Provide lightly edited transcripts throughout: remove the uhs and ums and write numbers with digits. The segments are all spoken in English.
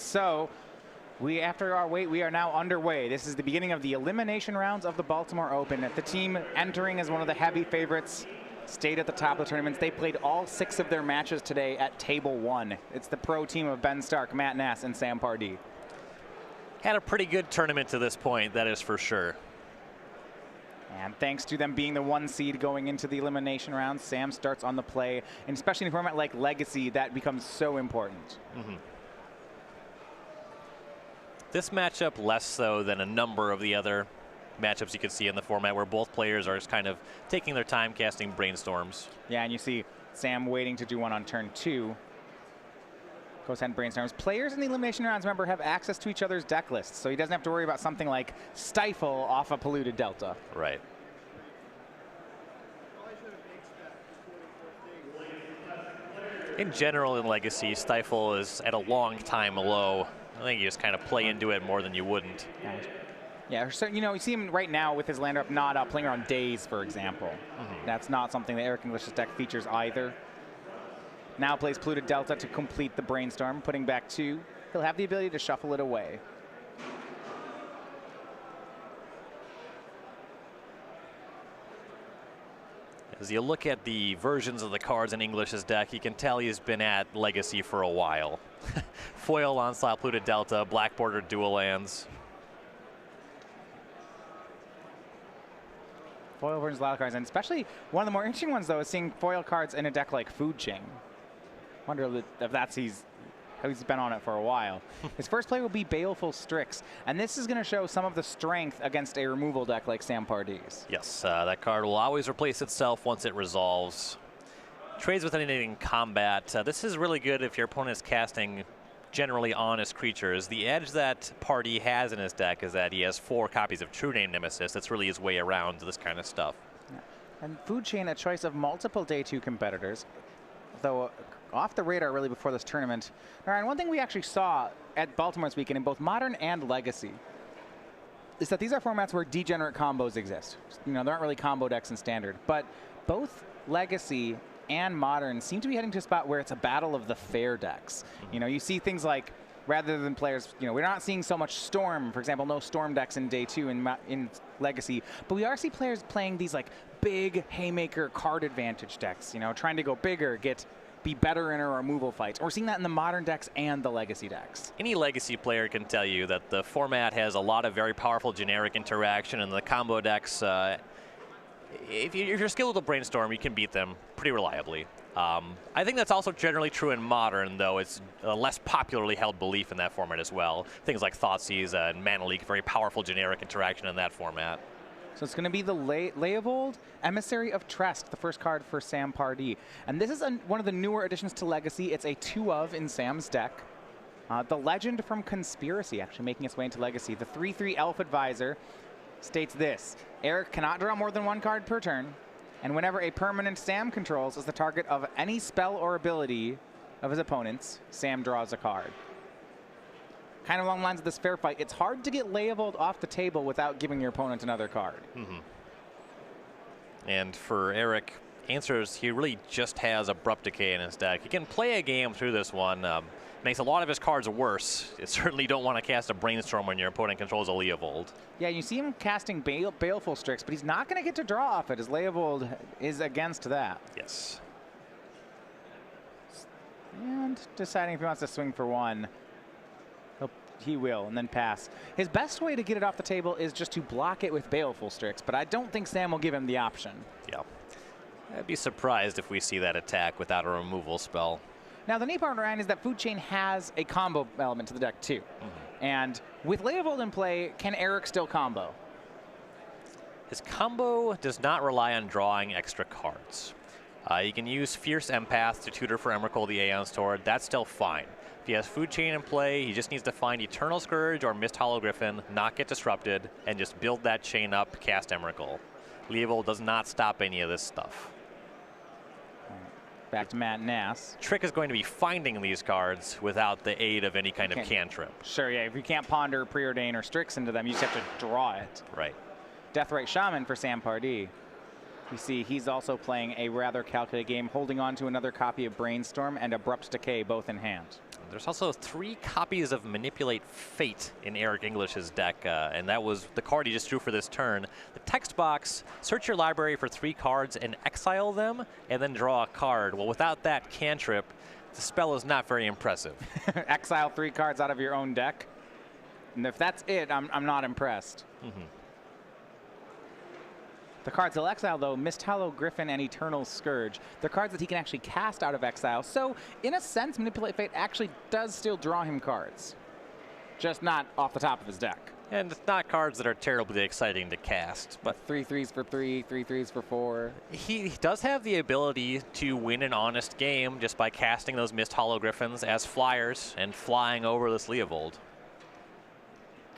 So after our wait, we are now underway. This is the beginning of the elimination rounds of the Baltimore Open. The team entering as one of the heavy favorites stayed at the top of the tournaments. They played all 6 of their matches today at table 1. It's the pro team of Ben Stark, Matt Nass, and Sam Pardee. Had a pretty good tournament to this point, that is for sure. And thanks to them being the 1 seed going into the elimination round, Sam starts on the play, and especially in a format like Legacy, that becomes so important. This matchup less so than a number of the other matchups you could see in the format, where both players are just kind of taking their time casting brainstorms. Yeah, and you see Sam waiting to do one on turn 2. Goes ahead and brainstorms. Players in the elimination rounds, remember, have access to each other's deck lists, so he doesn't have to worry about something like Stifle off a Polluted Delta. Right. In general, in Legacy, Stifle is at a long time low. I think you just kind of play into it more than you wouldn't. Yeah, so, you know, you see him right now with his lander up not playing around Daze, for example. That's not something that Eric English's deck features either. Now plays Polluted Delta to complete the brainstorm, putting back 2. He'll have the ability to shuffle it away. As you look at the versions of the cards in English's deck, you can tell he's been at Legacy for a while. Foil, Onslaught, Polluted Delta, Black Border, Dual Lands. Foil versions, a lot of cards, and especially one of the more interesting ones, though, is seeing foil cards in a deck like Food Chain. Wonder if that's how he's been on it for a while. His first play will be Baleful Strix, and this is going to show some of the strength against a removal deck like Sam Pardee's. Yes, that card will always replace itself once it resolves. Trades with anything in combat. This is really good if your opponent is casting generally honest creatures. The edge that Pardee has in his deck is that he has 4 copies of True Name Nemesis. That's really his way around this kind of stuff. Yeah. And Food Chain, a choice of multiple day 2 competitors, though off the radar really before this tournament. All right, one thing we actually saw at Baltimore this weekend in both Modern and Legacy is that these are formats where degenerate combos exist. You know, there aren't really combo decks in Standard, but both Legacy and Modern seem to be heading to a spot where it's a battle of the fair decks. You know, you see things like, rather than players, you know, we're not seeing so much Storm, for example, no Storm decks in day 2 in Legacy, but we are seeing players playing these like big Haymaker card advantage decks, you know, trying to go bigger, be better in a removal fights. We're seeing that in the Modern decks and the Legacy decks. Any Legacy player can tell you that the format has a lot of very powerful generic interaction, and the combo decks, if you're skilled with a brainstorm, you can beat them pretty reliably. I think that's also generally true in Modern, though it's a less popularly held belief in that format as well. Things like Thoughtseize and Mana Leak, very powerful generic interaction in that format. So it's going to be the Leovold, Emissary of Trest, the first card for Sam Pardee. And this is one of the newer additions to Legacy. It's a 2 of in Sam's deck. The Legend from Conspiracy actually making its way into Legacy. The 3/3 Elf Advisor states this: Eric cannot draw more than 1 card per turn, and whenever a permanent Sam controls is the target of any spell or ability of his opponents, Sam draws a card. Kind of along the lines of this fair fight, it's hard to get Leovold off the table without giving your opponent another card. And for Eric, answers, he really just has Abrupt Decay in his deck. He can play a game through this one. Makes a lot of his cards worse. You certainly don't want to cast a Brainstorm when your opponent controls a Leovold. Yeah, you see him casting Baleful Strix, but he's not going to get to draw off it, as Leovold is against that. Yes. And deciding if he wants to swing for 1. He will, and then pass. His best way to get it off the table is just to block it with Baleful Strix, but I don't think Sam will give him the option. Yeah. I'd be surprised if we see that attack without a removal spell. Now, the neat part around is that Food Chain has a combo element to the deck, too. And with Leovold in play, can Eric still combo? His combo does not rely on drawing extra cards. You can use Fierce Empath to tutor for Emrakul the Aeon Sword. That's still fine. If he has Food Chain in play, he just needs to find Eternal Scourge or Mist Hollow Griffin, not get disrupted, and just build that chain up, cast Emrakul. Leovold does not stop any of this stuff. Back to Matt Nass. Trick is going to be finding these cards without the aid of any kind of cantrip. Sure, yeah. If you can't ponder, Preordain, or Strix into them, you just have to draw it. Right. Deathrite Shaman for Sam Pardee. You see he's also playing a rather calculated game, holding on to another copy of Brainstorm and Abrupt Decay, both in hand. There's also 3 copies of Manipulate Fate in Eric English's deck, and that was the card he just drew for this turn. The text box, search your library for 3 cards and exile them, and then draw a card. Well, without that cantrip, the spell is not very impressive. Exile 3 cards out of your own deck? And if that's it, I'm not impressed. The cards he'll exile, though, Mist Hollow Griffin and Eternal Scourge. They're cards that he can actually cast out of exile. So, in a sense, Manipulate Fate actually does still draw him cards. Just not off the top of his deck. And it's not cards that are terribly exciting to cast. But 3 3s for 3, 3 3s for 4. He does have the ability to win an honest game just by casting those Mist Hollow Griffins as flyers and flying over this Leovold.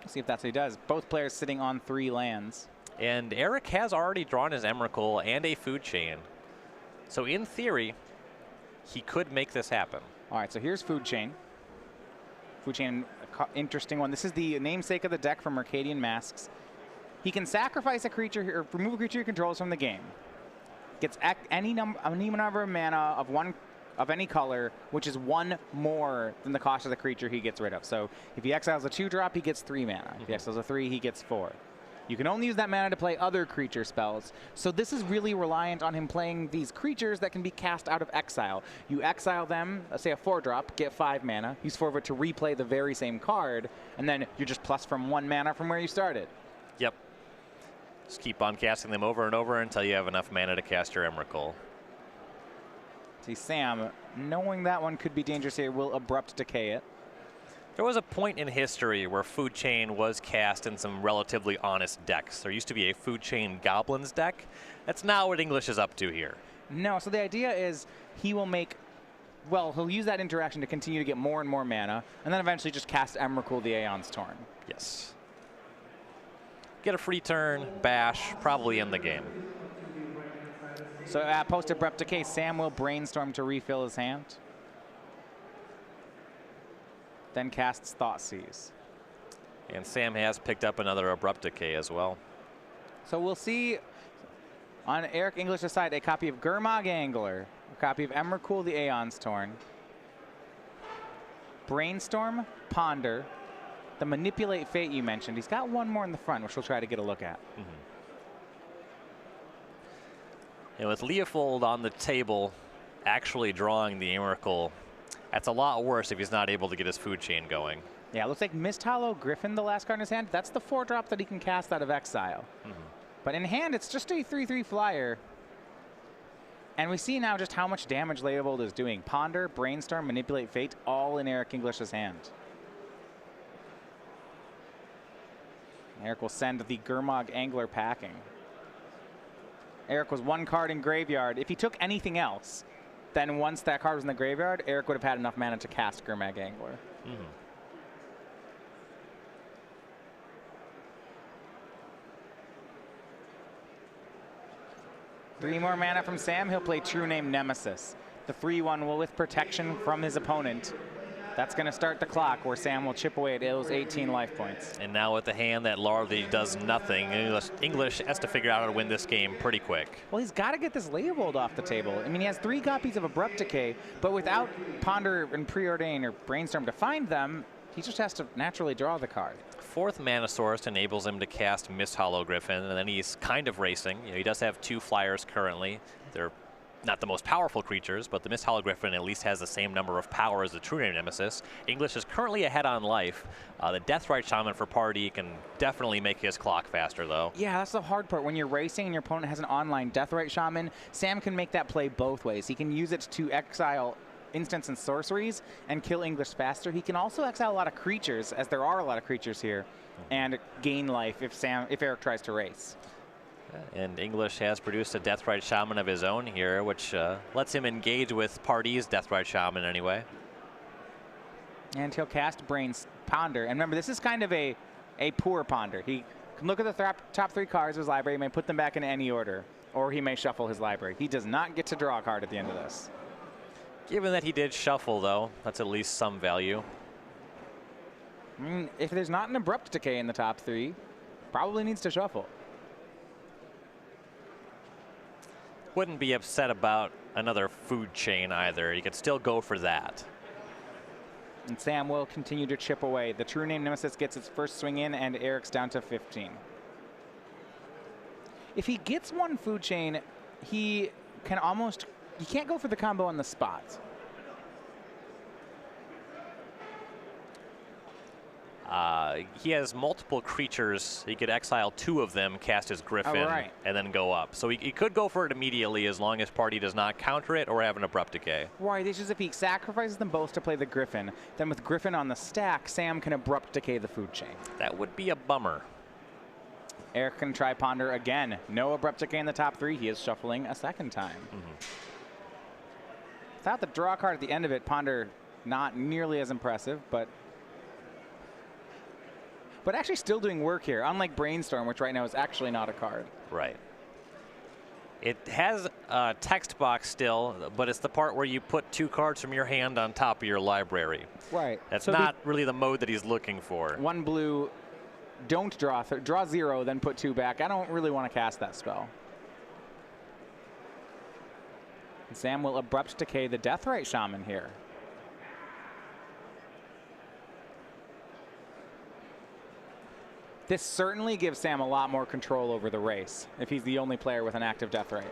Let's see if that's what he does. Both players sitting on 3 lands. And Eric has already drawn his Emrakul and a Food Chain. So in theory, he could make this happen. All right, so here's Food Chain. Food Chain, interesting one. This is the namesake of the deck from Mercadian Masks. He can sacrifice a creature or remove a creature he controls from the game. Gets any number of mana of any color, which is 1 more than the cost of the creature he gets rid of. So if he exiles a 2-drop, he gets 3 mana. If he exiles a 3, he gets 4. You can only use that mana to play other creature spells. So this is really reliant on him playing these creatures that can be cast out of exile. You exile them, let's say a 4-drop, get 5 mana, use 4 of it to replay the very same card, and then you're just plus from 1 mana from where you started. Yep. Just keep on casting them over and over until you have enough mana to cast your Emrakul. See, Sam, knowing that one could be dangerous here, will Abrupt Decay it. There was a point in history where Food Chain was cast in some relatively honest decks. There used to be a Food Chain Goblins deck. That's not what English is up to here. No, so the idea is he will make, well, he'll use that interaction to continue to get more and more mana, and then eventually just cast Emrakul the Aeon's Torn. Yes. Get a free turn, bash, probably end the game. So post Abrupt Decay, Sam will Brainstorm to refill his hand. Then casts Thoughtseize. And Sam has picked up another Abrupt Decay as well. So we'll see on Eric English's side a copy of Gurmag Angler, a copy of Emrakul the Aeon's Torn, Brainstorm, Ponder, the Manipulate Fate you mentioned. He's got 1 more in the front, which we'll try to get a look at. And with Leovold on the table, actually drawing the Emrakul, that's a lot worse if he's not able to get his Food Chain going. Yeah, it looks like Mist Hollow Griffin, the last card in his hand. That's the 4-drop that he can cast out of exile. But in hand, it's just a 3/3 flyer. And we see now just how much damage Leovold is doing. Ponder, Brainstorm, Manipulate Fate, all in Eric English's hand. Eric will send the Gurmag Angler packing. Eric was 1 card in graveyard. If he took anything else, then once that card was in the graveyard, Eric would have had enough mana to cast Gurmag Angler. 3 more mana from Sam. He'll play True Name Nemesis. The 3/1 will with protection from his opponent. That's going to start the clock where Sam will chip away at those 18 life points. And now with the hand that largely does nothing, English has to figure out how to win this game pretty quick. Well, he's got to get this Leovold off the table. I mean, he has 3 copies of Abrupt Decay, but without Ponder and Preordain or Brainstorm to find them, he just has to naturally draw the card. 4th Mana Source enables him to cast Mist Hollow Griffin, and then he's kind of racing. He does have 2 flyers currently. They're not the most powerful creatures, but the Mist Hollow Griffin at least has the same number of power as the True Name Nemesis. English is currently ahead on life. The Deathrite Shaman for Pardee can definitely make his clock faster, though. Yeah, that's the hard part. When you're racing and your opponent has an online Deathrite Shaman, Sam can make that play both ways. He can use it to exile instants and sorceries and kill English faster. He can also exile a lot of creatures, as there are a lot of creatures here, and gain life if Eric tries to race. And English has produced a Deathrite Shaman of his own here, which lets him engage with Pardee's Deathrite Shaman anyway. And he'll cast Ponder. And remember, this is kind of a poor Ponder. He can look at the top 3 cards of his library, he may put them back in any order, or he may shuffle his library. He does not get to draw a card at the end of this. Given that he did shuffle, though, that's at least some value. I mean, if there's not an Abrupt Decay in the top 3, probably needs to shuffle. Wouldn't be upset about another Food Chain either. You could still go for that. And Sam will continue to chip away. The True Name Nemesis gets its first swing in, and Eric's down to 15. If he gets one food chain, he can almost, you can't go for the combo on the spot. He has multiple creatures. He could exile 2 of them, cast his Griffin, and then go up. So he could go for it immediately as long as Pardee does not counter it or have an Abrupt Decay. Right, it's just if he sacrifices them both to play the Griffin, then with Griffin on the stack, Sam can Abrupt Decay the food chain. That would be a bummer. Eric can try Ponder again. No Abrupt Decay in the top 3. He is shuffling a second time. Without the draw card at the end of it, Ponder not nearly as impressive, but actually still doing work here, unlike Brainstorm, which right now is actually not a card. Right. It has a text box still, but it's the part where you put 2 cards from your hand on top of your library. Right. That's so not really the mode that he's looking for. 1 blue, don't draw, draw 0, then put 2 back. I don't really want to cast that spell. And Sam will Abrupt Decay the Deathrite Shaman here. This certainly gives Sam a lot more control over the race if he's the only player with an active Deathrite.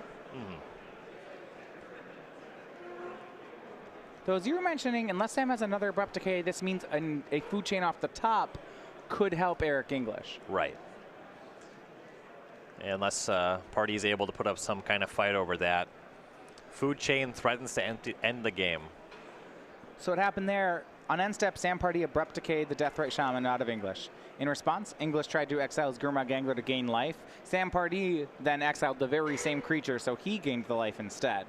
Though, as you were mentioning, unless Sam has another Abrupt Decay, this means a food chain off the top could help Eric English. Right. Unless Pardee is able to put up some kind of fight over that. Food chain threatens to end the game. So what happened there, on end step, Sam Pardee Abrupt Decay the Deathrite Shaman out of English. In response, English tried to exile his Gurmag Angler to gain life. Sam Pardee then exiled the very same creature, so he gained the life instead.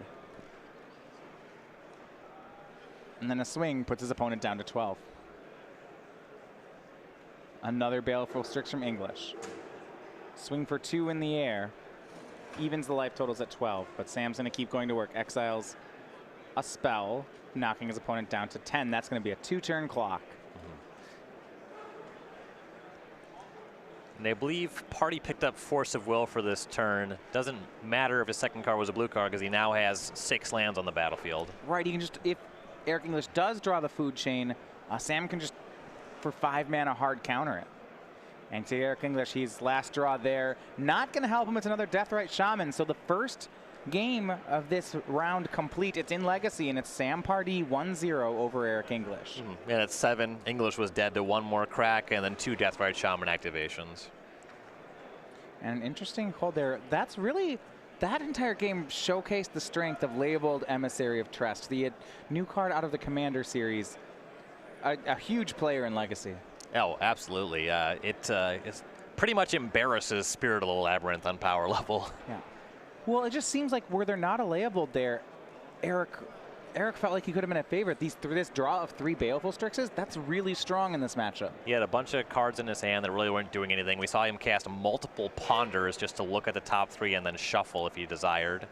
And then a swing puts his opponent down to 12. Another Baleful Strix from English. Swing for 2 in the air. Evens the life totals at 12, but Sam's going to keep going to work. Exiles a spell, knocking his opponent down to 10. That's going to be a 2-turn clock. And I believe Pardee picked up Force of Will for this turn. Doesn't matter if his second card was a blue card because he now has 6 lands on the battlefield. Right, he can just, if Eric English does draw the food chain, Sam can just, for 5 mana, hard counter it. And to Eric English, he's last draw there. Not going to help him. It's another Deathrite Shaman. So the first game of this round complete. It's in Legacy, and it's Sam Pardee 1-0 over Eric English. And at 7, English was dead to 1 more crack and then 2 Deathrite Shaman activations. And an interesting hold there. That's really, that entire game showcased the strength of labeled Emissary of Trest, the new card out of the Commander series. A huge player in Legacy. Oh, absolutely. It pretty much embarrasses Spirit of the Labyrinth on power level. Yeah. Well, it just seems like were there not a labeled there, Eric felt like he could have been a favorite. This draw of 3 Baleful Strixes, that's really strong in this matchup. He had a bunch of cards in his hand that really weren't doing anything. We saw him cast multiple Ponders just to look at the top 3 and then shuffle if he desired.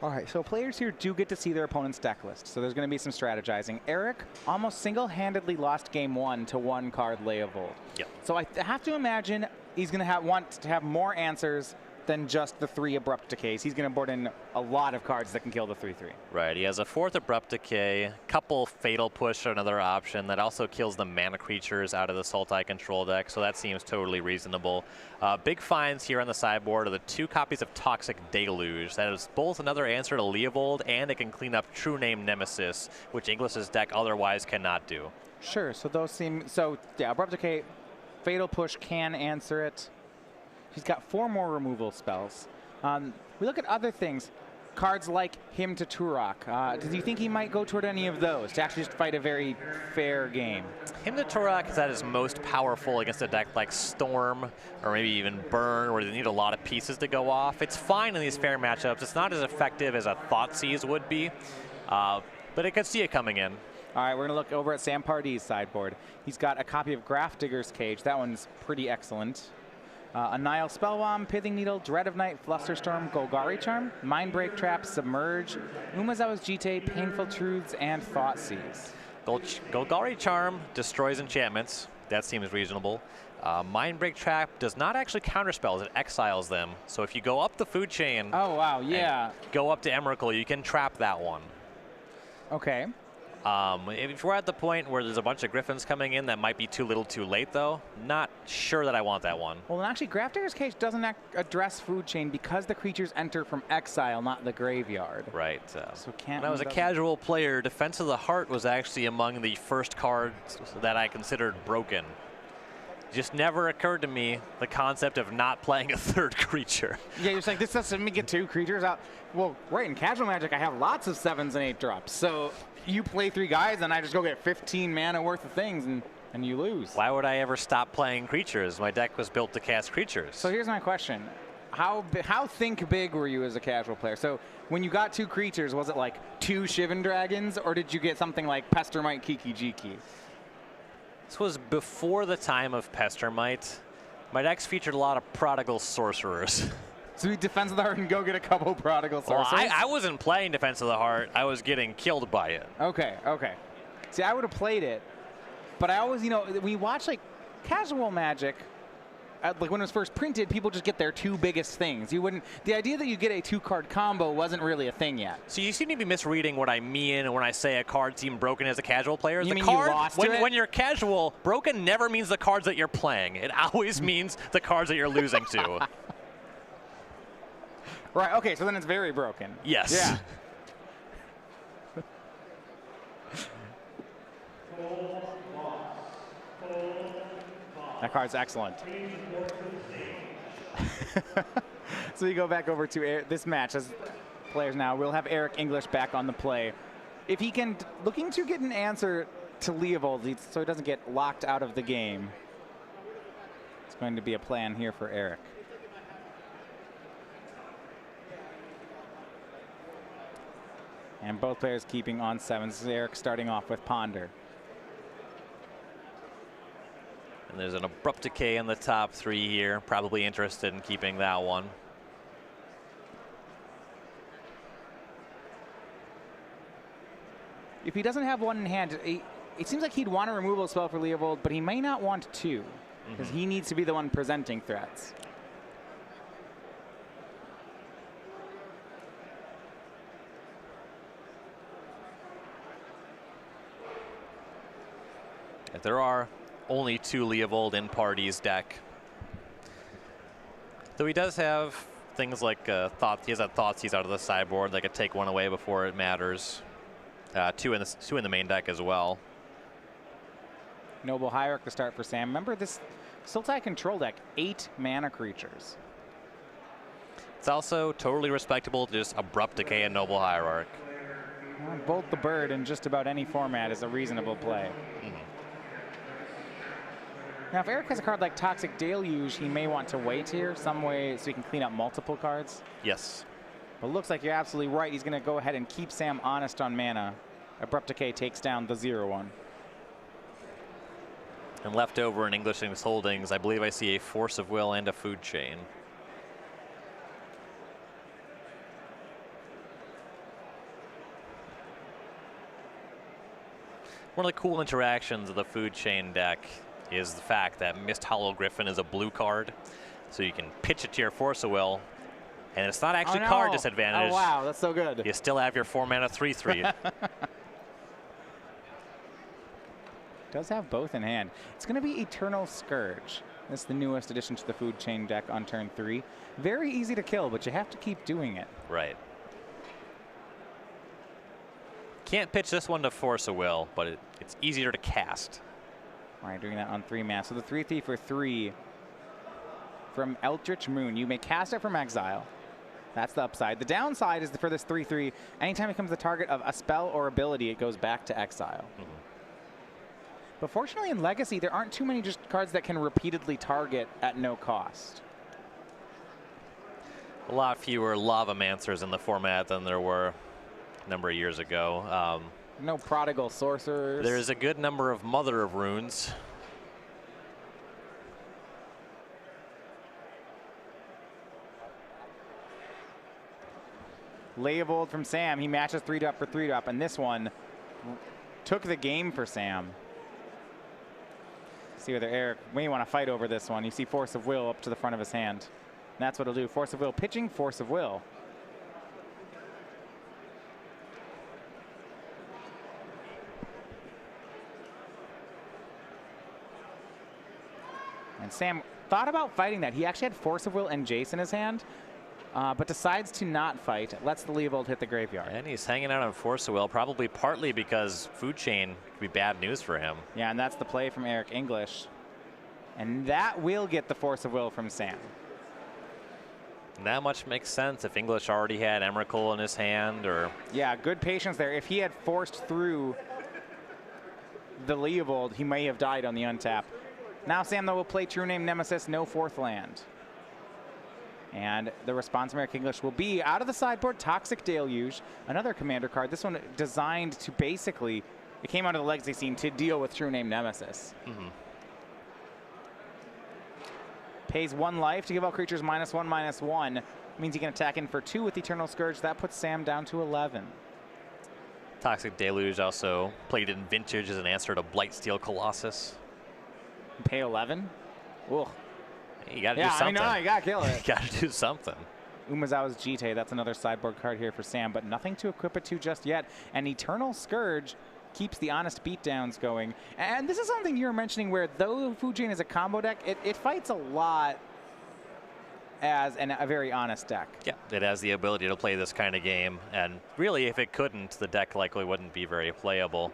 All right, so players here do get to see their opponent's deck list, so there's going to be some strategizing. Eric almost single-handedly lost game 1 to 1 card Lay of Old. Yep. So I have to imagine he's going to want to have more answers than just the 3 Abrupt Decays. He's going to board in a lot of cards that can kill the 3/3. Right, he has a 4th Abrupt Decay, couple Fatal Push, another option that also kills the mana creatures out of the Sultai control deck, so that seems totally reasonable. Big finds here on the sideboard are the 2 copies of Toxic Deluge. That is both another answer to Leovold, and it can clean up True Name Nemesis, which English's deck otherwise cannot do. Sure, so those seem, so yeah, Abrupt Decay, Fatal Push can answer it. He's got 4 more removal spells. We look at other things, cards like Hymn to Turok. Do you think he might go toward any of those to actually just fight a very fair game? Hymn to Turok is at his most powerful against a deck like Storm or maybe even Burn, where they need a lot of pieces to go off. It's fine in these fair matchups. It's not as effective as a Thoughtseize would be, but I could see it coming in. All right, we're going to look over at Sam Pardee's sideboard. He's got a copy of Grafdigger's Cage. That one's pretty excellent. A Nile Spellwomb, Pithing Needle, Dread of Night, Flusterstorm, Golgari Charm, Mindbreak Trap, Submerge, Umezawa's Jite, Painful Truths, and Thoughtseize. Golgari Charm destroys enchantments. That seems reasonable. Mindbreak Trap does not actually counter spells. It exiles them. So if you go up the food chain, oh wow, yeah, go up to Emrakul, you can trap that one. Okay. If we're at the point where there's a bunch of Griffins coming in, that might be too little too late, though. Not sure that I want that one. Well, and actually, Grafdigger's Cage doesn't address food chain because the creatures enter from exile, not the graveyard. Right. So can't. When I was a casual player, Defense of the Heart was actually among the first cards that I considered broken. Just never occurred to me the concept of not playing a third creature. Yeah, you're saying this doesn't get 2 creatures out. Well, right, in casual Magic, I have lots of 7s and 8 drops. So you play 3 guys, and I just go get 15 mana worth of things, and you lose. Why would I ever stop playing creatures? My deck was built to cast creatures. So here's my question. How think big were you as a casual player? So when you got 2 creatures, was it like 2 Shivan Dragons, or did you get something like Pestermite Kiki Jiki? This was before the time of Pestermite. My decks featured a lot of Prodigal Sorcerers. So you Defense of the Heart and go get a couple Prodigal Sorcerers? Well, I wasn't playing Defense of the Heart. I was getting killed by it. Okay, okay. See, I would have played it, but I always, when you watch like casual Magic, like when it was first printed, people just get their 2 biggest things. You wouldn't. The idea that you get a 2-card combo wasn't really a thing yet. So you seem to be misreading what I mean when I say a card seemed broken as a casual player. You the mean card, you lost to it? When you're casual, broken never means the cards that you're playing. It always means the cards that you're losing to. Right. Okay. So then it's very broken. Yes. Yeah. That card's excellent. So we go back over to this match as players now. We'll have Eric English back on the play. If he can, looking to get an answer to Leovold so he doesn't get locked out of the game. It's going to be a plan here for Eric. And both players keeping on 7s. Eric starting off with Ponder. And there's an Abrupt Decay in the top 3 here. Probably interested in keeping that one. If he doesn't have one in hand, it seems like he'd want a removal spell for Leovold, but he may not want 2, because he needs to be the one presenting threats. There are only 2 Leovold in Pardee's deck. Though he does have things like Thought. He has that Thoughtseize out of the sideboard. They could take 1 away before it matters. 2 in the main deck as well. Noble Hierarch to start for Sam. Remember this Sultai control deck, 8 mana creatures. It's also totally respectable to just Abrupt Decay and Noble Hierarch. Bolt the Bird in just about any format is a reasonable play. Now, if Eric has a card like Toxic Deluge, he may want to wait here some way so he can clean up multiple cards. Yes. But looks like you're absolutely right. He's going to go ahead and keep Sam honest on mana. Abrupt Decay takes down the 0/1. And left over in English Holdings, I believe I see a Force of Will and a Food Chain. One of the cool interactions of the Food Chain deck is the fact that Mist Hollow Griffin is a blue card, so you can pitch it to your Force of Will, and it's not actually card disadvantage. Oh, wow, that's so good. You still have your 4-mana 3/3. Does have both in hand. It's going to be Eternal Scourge. That's the newest addition to the Food Chain deck on turn 3. Very easy to kill, but you have to keep doing it. Right. Can't pitch this one to Force of Will, but it's easier to cast. All right, doing that on 3 mana. So the 3/3 for 3 from Eldritch Moon. You may cast it from exile. That's the upside. The downside is for this 3/3, anytime it becomes the target of a spell or ability, it goes back to exile. But fortunately in Legacy, there aren't too many just cards that can repeatedly target at no cost. A lot fewer Lavamancers in the format than there were a number of years ago. No Prodigal Sorcerers. There's a good number of Mother of Runes. Leovold from Sam. He matches 3-drop for 3-drop, and this one took the game for Sam. See whether Eric may want to fight over this one. You see Force of Will up to the front of his hand. And that's what he'll do. Force of Will pitching, Force of Will. And Sam thought about fighting that. He actually had Force of Will and Jace in his hand, but decides to not fight. Lets the Leovold hit the graveyard. And he's hanging out on Force of Will, probably partly because Food Chain could be bad news for him. Yeah, and that's the play from Eric English. And that will get the Force of Will from Sam. That much makes sense if English already had Emrakul in his hand, or... Yeah, good patience there. If he had forced through the Leovold, he may have died on the untap. Now Sam, though, will play True Name Nemesis, no 4th land. And the response from Eric English will be out of the sideboard, Toxic Deluge, another commander card. This one designed to basically, it came out of the Legacy scene to deal with True Name Nemesis. Pays 1 life to give all creatures -1/-1. Means he can attack in for 2 with Eternal Scourge. That puts Sam down to 11. Toxic Deluge also played in Vintage as an answer to Blightsteel Colossus. Pay 11? Ugh. You got to do something. I know, you got to kill it. You got to do something. Umezawa's Jite, that's another sideboard card here for Sam, but nothing to equip it to just yet. And Eternal Scourge keeps the honest beatdowns going. And this is something you were mentioning where though Food Chain is a combo deck, it fights a lot as a very honest deck. Yeah, it has the ability to play this kind of game. And really, if it couldn't, the deck likely wouldn't be very playable.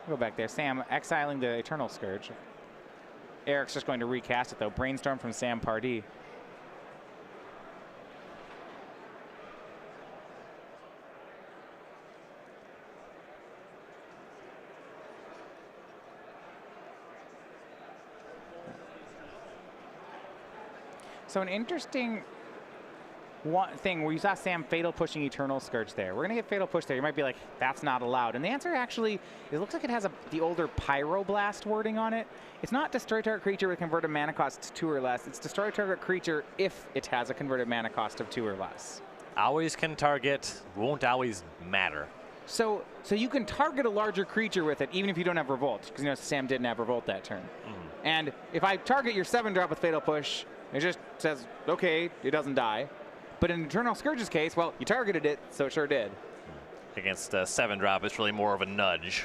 Go back there. Sam exiling the Eternal Scourge. Eric's just going to recast it, though. Brainstorm from Sam Pardee. So an interesting thing where you saw Sam Fatal pushing Eternal Scourge there. We're going to get Fatal Push there. You might be like, that's not allowed. And the answer actually, it looks like it has the older Pyroblast wording on it. It's not destroy target creature with converted mana cost 2 or less. It's destroy target creature if it has a converted mana cost of 2 or less. Always can target, won't always matter. So you can target a larger creature with it, even if you don't have Revolt, because you know Sam didn't have Revolt that turn. And if I target your 7-drop with Fatal Push, it just says, okay, it doesn't die. But in Eternal Scourge's case, well, you targeted it, so it sure did. Against a 7-drop, it's really more of a nudge.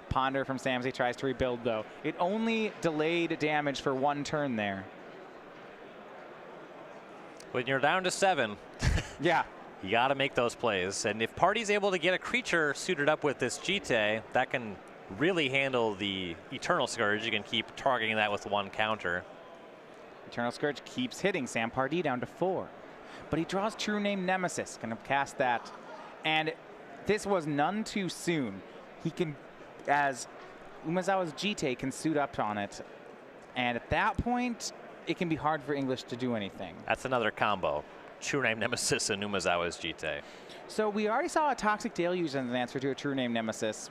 Ponder from Sam as he tries to rebuild, though. It only delayed damage for 1 turn there. When you're down to 7, yeah, you got to make those plays. And if Party's able to get a creature suited up with this Jite, that can really handle the Eternal Scourge. You can keep targeting that with 1 counter. Eternal Scourge keeps hitting Sam Pardee down to 4. But he draws True Name Nemesis. Going to cast that. And this was none too soon. He can, as Umezawa's Jite can suit up on it. And at that point, it can be hard for English to do anything. That's another combo. True Name Nemesis and Umezawa's Jite. So we already saw a Toxic Deluge as an answer to a True Name Nemesis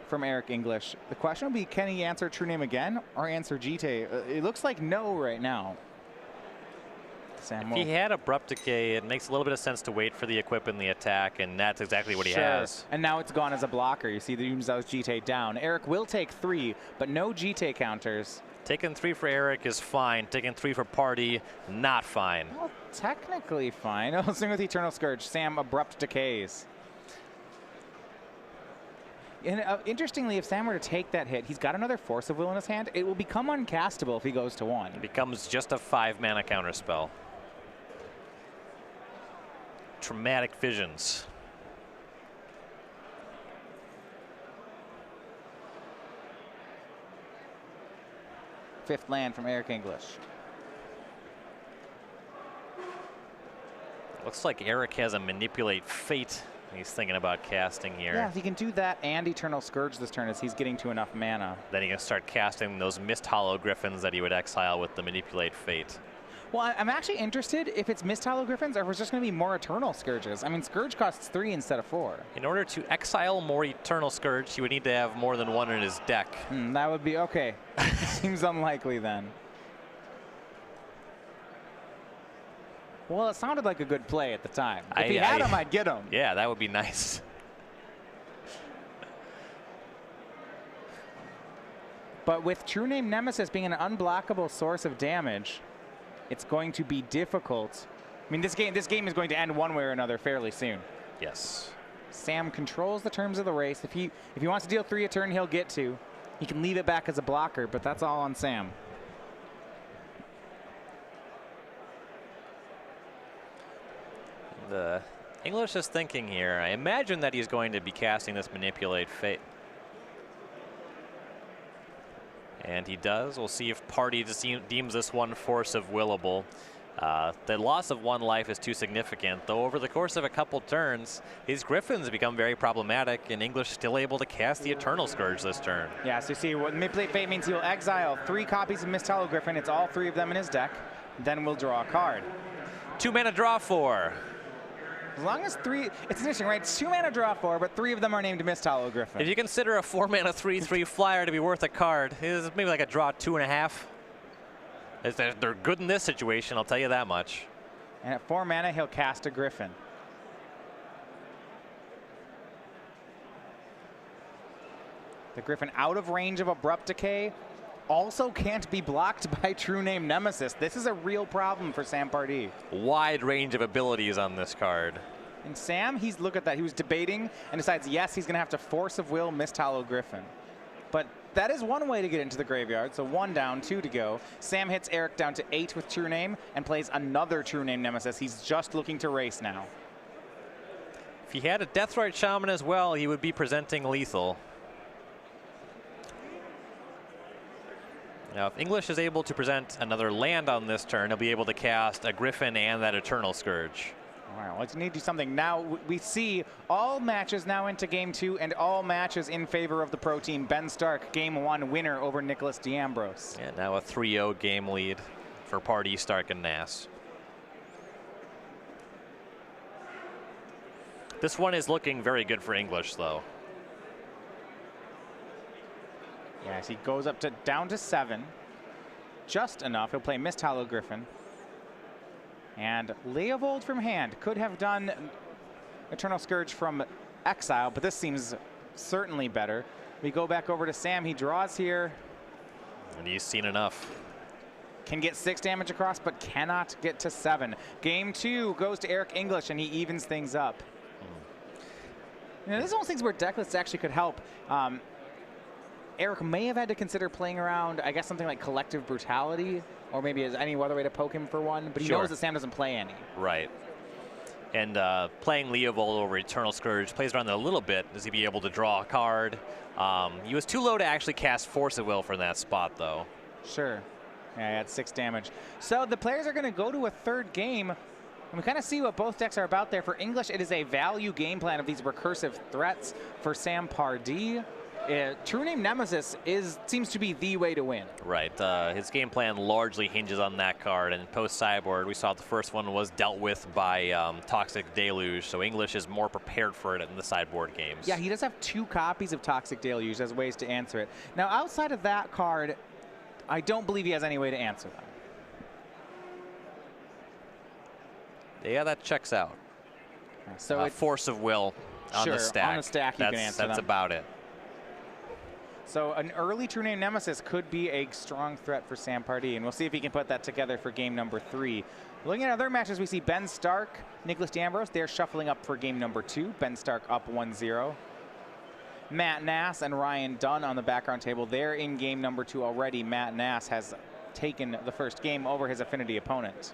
from Eric English. The question will be, can he answer True Name again or answer Jite? It looks like no right now. Sam if he had Abrupt Decay, it makes a little bit of sense to wait for the equip and the attack, and that's exactly what he has. And now it's gone as a blocker. You see the Umezawa's Jite down. Eric will take 3, but no Jite counters. Taking 3 for Eric is fine. Taking 3 for Party, not fine. Well, technically fine. I'll swing with Eternal Scourge. Sam Abrupt Decays. And interestingly, if Sam were to take that hit, he's got another Force of Will in his hand. It will become uncastable if he goes to 1. It becomes just a 5-mana counter spell. Traumatic Visions. Fifth land from Eric English. Looks like Eric has a Manipulate Fate he's thinking about casting here. Yeah, he can do that and Eternal Scourge this turn as he's getting to enough mana. Then he can start casting those Mist Hollow Griffins that he would exile with the Manipulate Fate. Well, I'm actually interested if it's Mist Hollow Griffins or if it's just going to be more Eternal Scourges. I mean, Scourge costs 3 instead of 4. In order to exile more Eternal Scourge, he would need to have more than 1 in his deck. That would be okay. Seems unlikely then. Well, it sounded like a good play at the time. If he had him, I'd get him. Yeah, that would be nice. But with True Name Nemesis being an unblockable source of damage, it's going to be difficult I mean, this game is going to end one way or another fairly soon. Yes. Sam controls the terms of the race. If he wants to deal 3 a turn, he'll get to. He can leave it back as a blocker, but that's all on Sam. The English is thinking here. I imagine that he's going to be casting this Manipulate Fate. And he does. We'll see if Pardee deems this one Force of Willable. The loss of 1 life is too significant, though over the course of a couple turns, his Griffins become very problematic, and English still able to cast the Eternal Scourge this turn. Yeah, so you see what Manipulate Fate means. He will exile 3 copies of Mist Hollow Griffin. It's all 3 of them in his deck. Then we'll draw a card. 2 mana draw 4. As long as 3, it's interesting, right? It's 2 mana draw 4, but 3 of them are named Mist Hollow Griffin. If you consider a 4 mana 3/3 flyer to be worth a card, it's maybe like a draw 2.5. They're good in this situation, I'll tell you that much. And at 4 mana, he'll cast a Griffin. The Griffin out of range of Abrupt Decay also can't be blocked by True Name Nemesis. This is a real problem for Sam Pardee. Wide range of abilities on this card. And Sam, look at that. He was debating and decides, yes, he's going to have to Force of Will Mist Hollow Griffin. But that is one way to get into the graveyard. So 1 down, 2 to go. Sam hits Eric down to 8 with True Name and plays another True Name Nemesis. He's just looking to race now. If he had a Deathrite Shaman as well, he would be presenting lethal. Now, if English is able to present another land on this turn, he'll be able to cast a Griffin and that Eternal Scourge. All right, let's need to do something. Now we see all matches now into game 2 and all matches in favor of the pro team. Ben Stark, game 1 winner over Nicholas D'Ambrose. Yeah, now a 3-0 game lead for Pardee, Stark, and Nass. This one is looking very good for English, though. Yes, he goes up to down to 7. Just enough. He'll play Mist Hollow Griffin. And Leovold from hand. Could have done Eternal Scourge from exile, but this seems certainly better. We go back over to Sam. He draws here. And he's seen enough. Can get 6 damage across, but cannot get to 7. Game 2 goes to Eric English, and he evens things up. You know, this is one of those things where deck lists actually could help. Eric may have had to consider playing around, I guess, something like Collective Brutality, or maybe is any other way to poke him for one, but he knows that Sam doesn't play any. Right. And playing Leovold over Eternal Scourge plays around that a little bit. Does he be able to draw a card? He was too low to actually cast Force of Will from that spot, though. Sure. Yeah, he had 6 damage. So the players are going to go to a 3rd game, and we kind of see what both decks are about there. For English, it is a value game plan of these recursive threats. For Sam Pardee, True Name Nemesis seems to be the way to win. Right. His game plan largely hinges on that card. And post-sideboard, we saw the first one was dealt with by Toxic Deluge. So English is more prepared for it in the sideboard games. Yeah, he does have 2 copies of Toxic Deluge as ways to answer it. Now, outside of that card, I don't believe he has any way to answer them. Yeah, that checks out. So Force of Will on the stack. On the stack, you can answer them. That's about it. So an early True Name Nemesis could be a strong threat for Sam Pardee, and we'll see if he can put that together for game number 3. Looking at other matches, we see Ben Stark, Nicholas D'Ambrose. They're shuffling up for game number 2. Ben Stark up 1-0. Matt Nass and Ryan Dunn on the background table. They're in game number 2 already. Matt Nass has taken the first game over his Affinity opponent.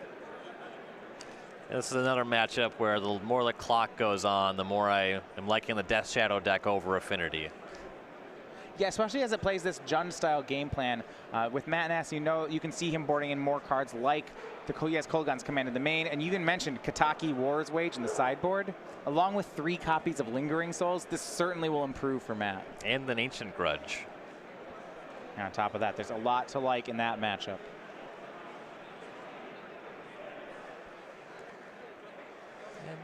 This is another matchup where the more the clock goes on, the more I am liking the Death Shadow deck over Affinity. Yeah, especially as it plays this Jund-style game plan. With Matt Nass, you can see him boarding in more cards like he has Kolaghan's Command in the main, and you even mentioned Kataki War's Wage in the sideboard. Along with 3 copies of Lingering Souls, this certainly will improve for Matt. And an Ancient Grudge. And on top of that, there's a lot to like in that matchup.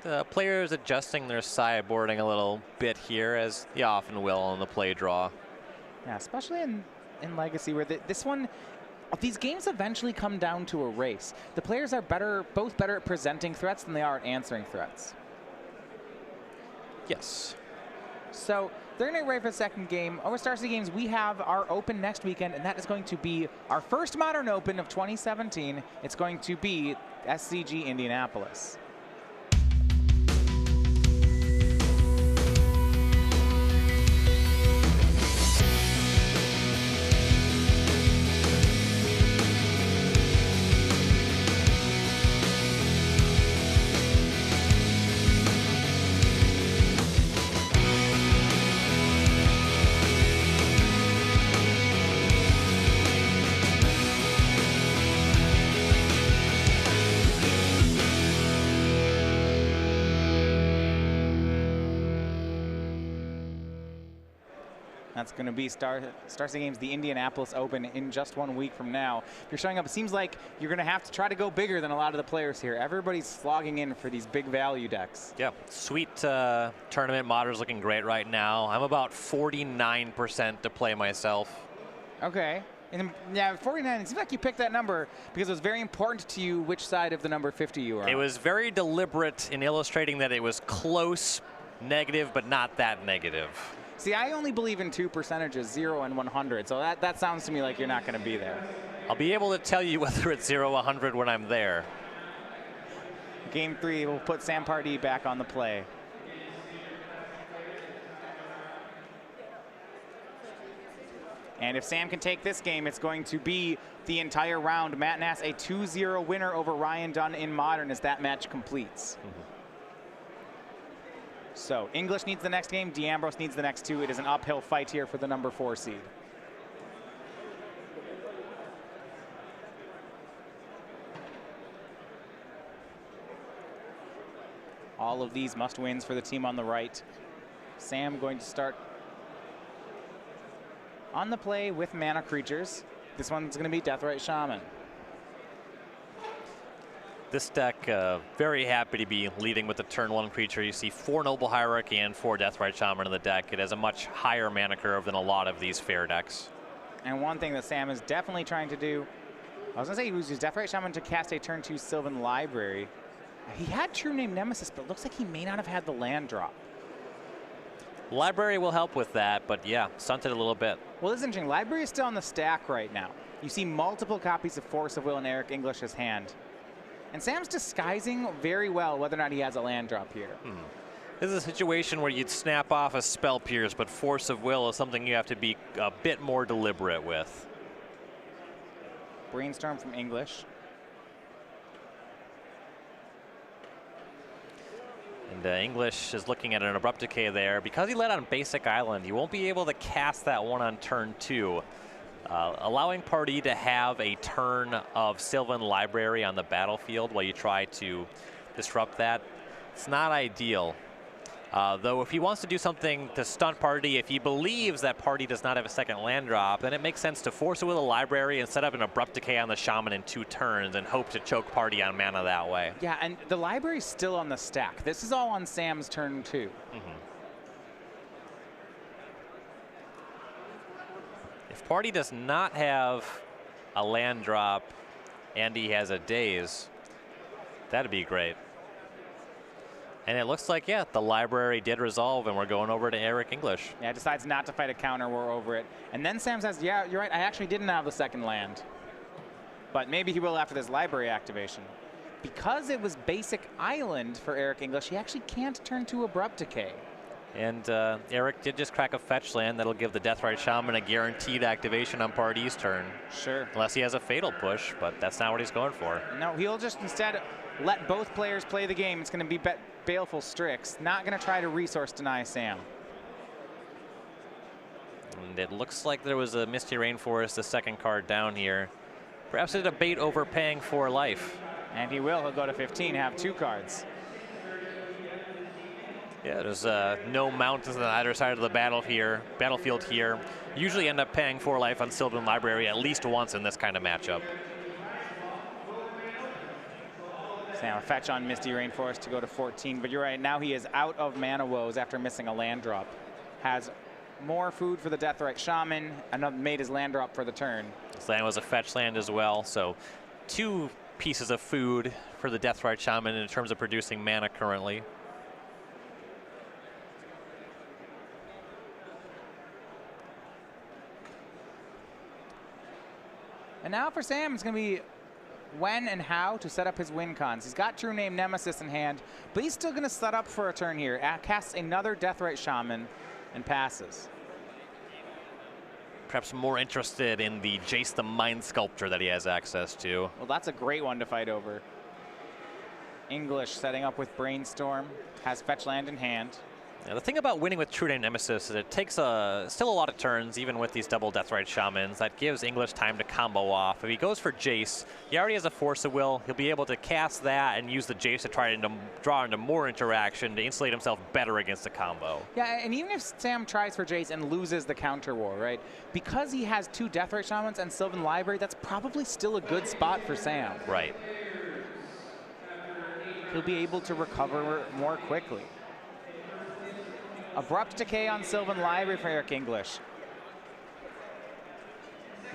And players adjusting their sideboarding a little bit here, as you often will on the play draw. Yeah, especially in Legacy, where this one, these games eventually come down to a race. The players are both better at presenting threats than they are at answering threats. Yes. So they're going to ready for the second game. Over Star City Games, we have our Open next weekend, and that is going to be our first Modern Open of 2017. It's going to be SCG Indianapolis. That's going to be Stark Games, the Indianapolis Open, in just 1 week from now. If you're showing up, it seems like you're going to have to try to go bigger than a lot of the players here. Everybody's slogging in for these big value decks. Yeah, sweet tournament. Modern's looking great right now. I'm about 49% to play myself. Okay. And yeah, 49, it seems like you picked that number because it was very important to you which side of the number 50 you were on. It was very deliberate in illustrating that it was close, negative, but not that negative. See, I only believe in two percentages, 0 and 100, so that sounds to me like you're not going to be there. I'll be able to tell you whether it's 0 or 100 when I'm there. Game 3, we'll put Sam Pardee back on the play. And if Sam can take this game, it's going to be the entire round. Matt Nass, a 2-0 winner over Ryan Dunn in Modern as that match completes. So English needs the next game, D'Ambrose needs the next 2. It is an uphill fight here for the number 4 seed. All of these must wins for the team on the right. Sam going to start on the play with mana creatures. This one's going to be Deathrite Shaman. This deck, very happy to be leading with the turn 1 creature. You see 4 Noble Hierarchy and 4 Deathrite Shaman in the deck. It has a much higher mana curve than a lot of these fair decks. And one thing that Sam is definitely trying to do, I was going to say he uses Deathrite Shaman to cast a turn 2 Sylvan Library. He had True Name Nemesis, but it looks like he may not have had the land drop. Library will help with that, but yeah, stunted a little bit. Well, this is interesting. Library is still on the stack right now. You see multiple copies of Force of Will in Eric English's hand. And Sam's disguising very well whether or not he has a land drop here. This is a situation where you'd snap off a Spell Pierce, but Force of Will is something you have to be a bit more deliberate with. Brainstorm from English. And English is looking at an Abrupt Decay there. Because he led on Basic Island, you won't be able to cast that one on turn 2. Allowing Pardee to have a turn of Sylvan Library on the battlefield while you try to disrupt that, it's not ideal. Though if he wants to do something to stunt Pardee, if he believes that Pardee does not have a second land drop, then it makes sense to force it with a library and set up an Abrupt Decay on the Shaman in 2 turns and hope to choke Pardee on mana that way. Yeah, and the library's still on the stack. This is all on Sam's turn 2. If Pardee does not have a land drop and he has a Daze, that'd be great. And it looks like, yeah, the library did resolve and we're going over to Eric English. Yeah, decides not to fight a counter, we're over it. And then Sam says, yeah, you're right, I actually didn't have the second land. But maybe he will after this library activation. Because it was Basic Island for Eric English, he actually can't turn to Abrupt Decay. And Eric did just crack a fetch land that'll give the Deathrite Shaman a guaranteed activation on Pardee's turn. Sure. Unless he has a Fatal Push, but that's not what he's going for. No, he'll just instead let both players play the game. It's going to be Baleful Strix. Not going to try to resource deny Sam. And it looks like there was a Misty Rainforest, the second card down here. Perhaps a debate over paying for life. And he will. He'll go to 15, have 2 cards. Yeah, there's no mountains on either side of the battlefield here. Usually end up paying 4 life on Sylvan Library at least once in this kind of matchup. Sam, a fetch on Misty Rainforest to go to 14, but you're right, now he is out of mana woes after missing a land drop. Has more food for the Deathrite Shaman, and made his land drop for the turn. This land was a fetch land as well, so 2 pieces of food for the Deathrite Shaman in terms of producing mana currently. And now for Sam, it's going to be when and how to set up his win cons. He's got True Name Nemesis in hand, but he's still going to set up for a turn here. Casts another Deathrite Shaman and passes. Perhaps more interested in the Jace the Mind Sculptor that he has access to. Well, that's a great one to fight over. English setting up with Brainstorm, has fetch land in hand. Yeah, the thing about winning with True Name Nemesis is it takes still a lot of turns, even with these double Deathrite Shamans. That gives English time to combo off. If he goes for Jace, he already has a Force of Will. He'll be able to cast that and use the Jace to try to draw into more interaction to insulate himself better against the combo. Yeah, and even if Sam tries for Jace and loses the counter war, right? Because he has 2 Deathrite Shamans and Sylvan Library, that's probably still a good spot for Sam. Right. He'll be able to recover more quickly. Abrupt Decay on Sylvan Library for Eric English.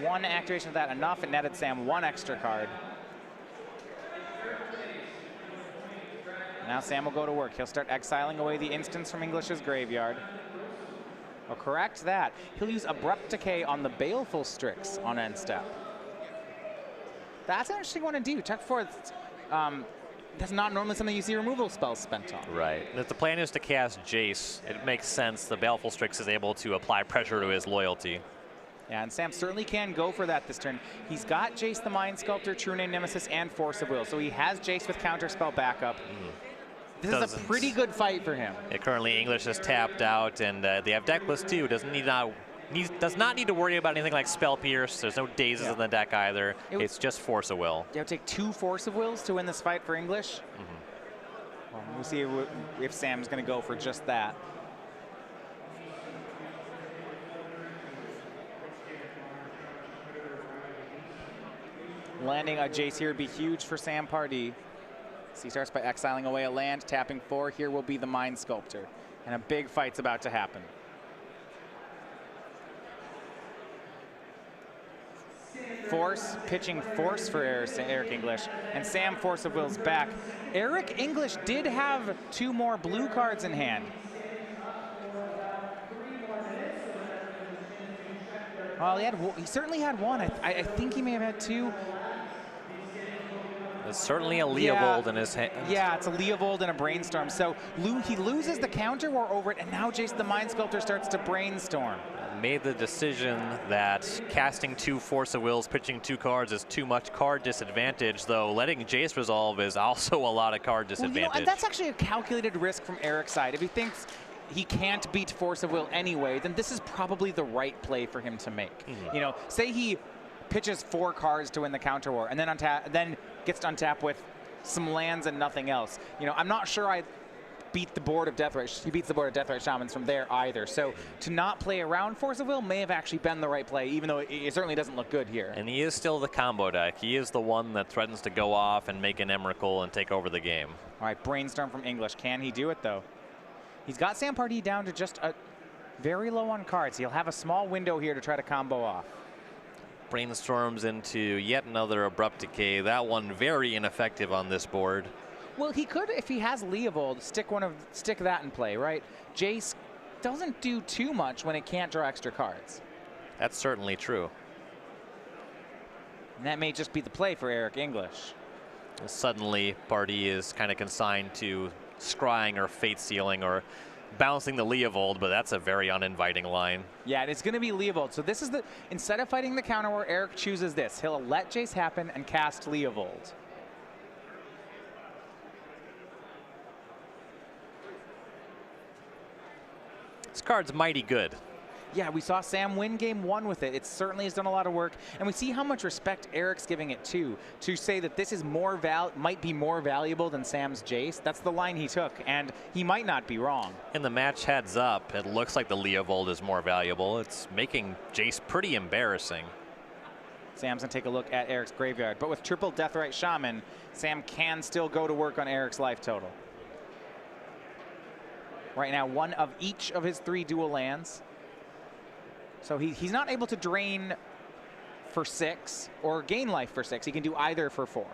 1 activation of that enough. It netted Sam 1 extra card. Now Sam will go to work. He'll start exiling away the instants from English's graveyard. I'll correct that. He'll use Abrupt Decay on the Baleful Strix on end step. That's an interesting one to do. Check for that's not normally something you see removal spells spent on. Right. If the plan is to cast Jace, it makes sense the Baleful Strix is able to apply pressure to his loyalty. Yeah, and Sam certainly can go for that this turn. He's got Jace the Mind Sculptor, True Name Nemesis, and Force of Will, so he has Jace with counterspell backup. This is a pretty good fight for him. Yeah, currently English is tapped out, and they have decklist too. Does not need to worry about anything like Spell Pierce. There's no dazes in the deck either. It's just Force of Will. You have to take 2 Force of Wills to win this fight for English. Well, we'll see if Sam's going to go for just that. Landing a Jace here would be huge for Sam Pardee. So he starts by exiling away a land, tapping 4. Here will be the Mind Sculptor. And a big fight's about to happen. Force, pitching Force for Eric English, and Sam Force of Will's back. Eric English did have 2 more blue cards in hand. Well, he certainly had 1. I think he may have had 2. There's certainly a Leovold in his hand. Yeah, it's a Leovold and a Brainstorm. So he loses the counter war over it, and now Jace the Mind Sculptor starts to Brainstorm. Made the decision that casting 2 Force of Wills, pitching 2 cards is too much card disadvantage, though letting Jace resolve is also a lot of card disadvantage. And that's actually a calculated risk from Eric's side. If he thinks he can't beat Force of Will anyway, then this is probably the right play for him to make. You know, say he pitches 4 cards to win the counter war, and then gets to untap with some lands and nothing else. You know, I'm not sure he beats the board of Deathrite Shamans from there either. So to not play around Force of Will may have actually been the right play, even though it certainly doesn't look good here. And he is still the combo deck. He is the one that threatens to go off and make an Emrakul and take over the game. All right, Brainstorm from English. Can he do it, though? He's got Sam Pardee down to just very low on cards. He'll have a small window here to try to combo off. Brainstorms into yet another Abrupt Decay. That one very ineffective on this board. Well, he could, if he has Leovold, stick that in play, right? Jace doesn't do too much when it can't draw extra cards. That's certainly true. And that may just be the play for Eric English. Suddenly, Pardee is kind of consigned to scrying or fate sealing or bouncing the Leovold, but that's a very uninviting line. Yeah, and it's going to be Leovold. So this is instead of fighting the counter war, Eric chooses this. He'll let Jace happen and cast Leovold. This card's mighty good. Yeah, we saw Sam win game 1 with it. It certainly has done a lot of work, and we see how much respect Eric's giving it to say that this is might be more valuable than Sam's Jace. That's the line he took, and he might not be wrong. In the match heads up, it looks like the Leovold is more valuable. It's making Jace pretty embarrassing. Sam's gonna take a look at Eric's graveyard, but with triple Deathrite Shaman, Sam can still go to work on Eric's life total. Right now, 1 of each of his 3 dual lands. So he's not able to drain for 6 or gain life for 6. He can do either for 4.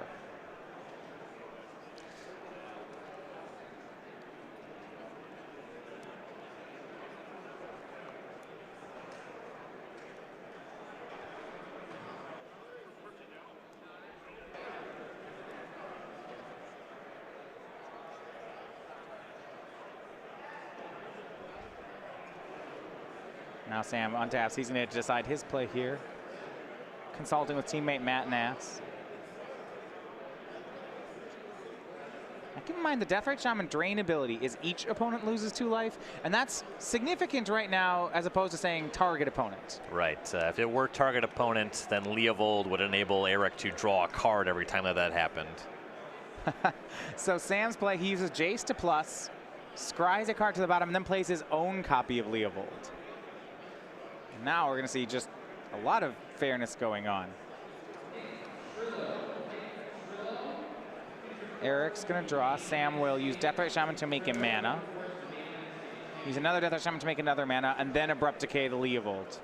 Now Sam untaps. He's going to decide his play here. Consulting with teammate Matt Nass. Now keep in mind the Deathrite Shaman drain ability is each opponent loses 2 life, and that's significant right now as opposed to saying target opponent. Right. If it were target opponent, then Leovold would enable Eric to draw a card every time that happened. So Sam's play, he uses Jace to plus, scries a card to the bottom, and then plays his own copy of Leovold. Now we're going to see just a lot of fairness going on. Eric's going to draw. Sam will use Deathrite Shaman to make a mana. Use another Deathrite Shaman to make another mana, and then Abrupt Decay the Leovold.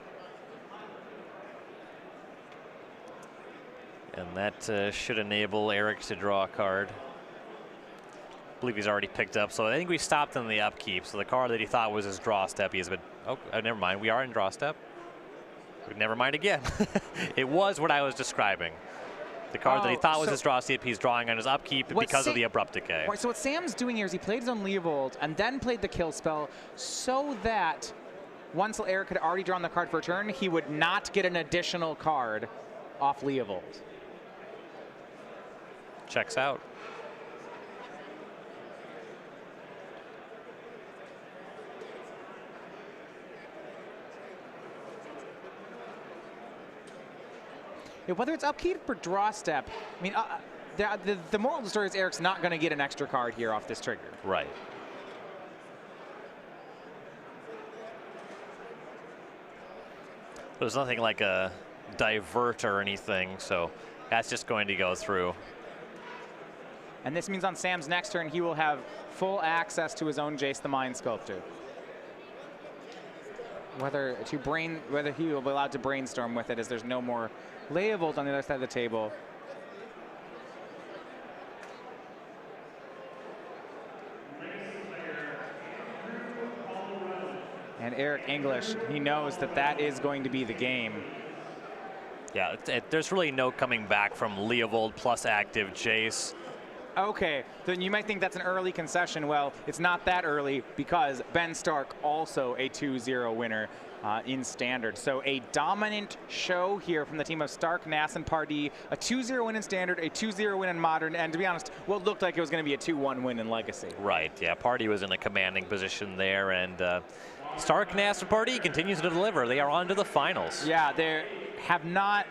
And that should enable Eric to draw a card. I believe he's already picked up, so I think we stopped in the upkeep. So the card that he thought was his draw step, he has been, oh, never mind, we are in draw step. Never mind again. It was what I was describing. The card that he thought was his draw step, he's drawing on his upkeep because of the Abrupt Decay. Right, so what Sam's doing here is he played his own Leovold and then played the kill spell so that once Eric had already drawn the card for a turn, he would not get an additional card off Leovold. Checks out. Yeah, whether it's upkeep or draw step, I mean, the moral of the story is Eric's not going to get an extra card here off this trigger. Right. There's nothing like a divert or anything, so that's just going to go through. And this means on Sam's next turn, he will have full access to his own Jace the Mind Sculptor. Whether he will be allowed to brainstorm with it, as there's no more Leovold on the other side of the table. And Eric English, he knows that that is going to be the game. Yeah, there's really no coming back from Leovold plus active Jace. Okay, then you might think that's an early concession. Well, it's not that early because Ben Stark also a 2-0 winner in Standard. So a dominant show here from the team of Stark-Nass-Pardee. A 2-0 win in Standard, a 2-0 win in Modern, and to be honest, what looked like it was going to be a 2-1 win in Legacy. Right, yeah, Pardee was in a commanding position there, and Stark-Nass-Pardee continues to deliver. They are on to the finals. Yeah, they have not